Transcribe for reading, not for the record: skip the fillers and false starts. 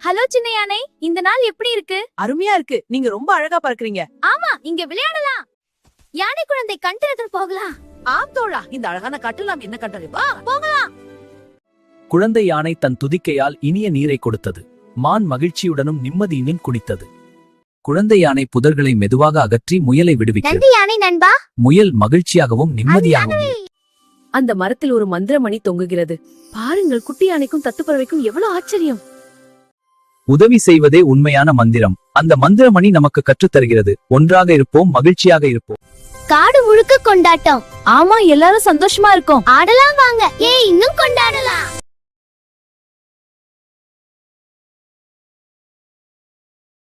Hello சின்ன யானை, இந்த நாள் எப்படி இருக்கு? அருமையா இருக்கு. நீங்க ரொம்ப அழகா பறக்குறீங்க. ஆமா, இங்க விளையாடலாம். யானை குழந்தை கண்டனத்தில் போகலாம். ஆம் தோழா, இந்த அழகான காட்டில் நாம் என்ன கண்டது? வா போகலாம். குழந்தை யானை தன் துதிக்கையால் இனிய நீரை கொடுத்தது. மான் மகிழ்ச்சியுடனும் நிம்மதியுடன் குடித்தது. குழந்தை யானை புதர்களை மெதுவாக அகற்றி முயலை விடுவிக்கிறது. நன்றி யானை நண்பா. முயல் மகிழ்ச்சியாகவும் நிம்மதியாகவும். அந்த மரத்தில் ஒரு மந்திரமணி தொங்குகிறது. பாருங்கள், குட்டி யானைக்கும் தத்துப்பறவைக்கும் எவ்வளவு ஆச்சரியம். உதவி செய்வதே உண்மையான மந்திரம். அந்த மந்திரமணி நமக்கு கற்றுத்தருகிறது. ஒன்றாக இருப்போம், மகிழ்ச்சியாக இருப்போம். காடு முழுக்க கொண்டாட்டம். ஆமா, எல்லாரும் சந்தோஷமா இருக்கோம். ஆடலாம் வாங்க. இன்னும் கொண்டாடலாம்.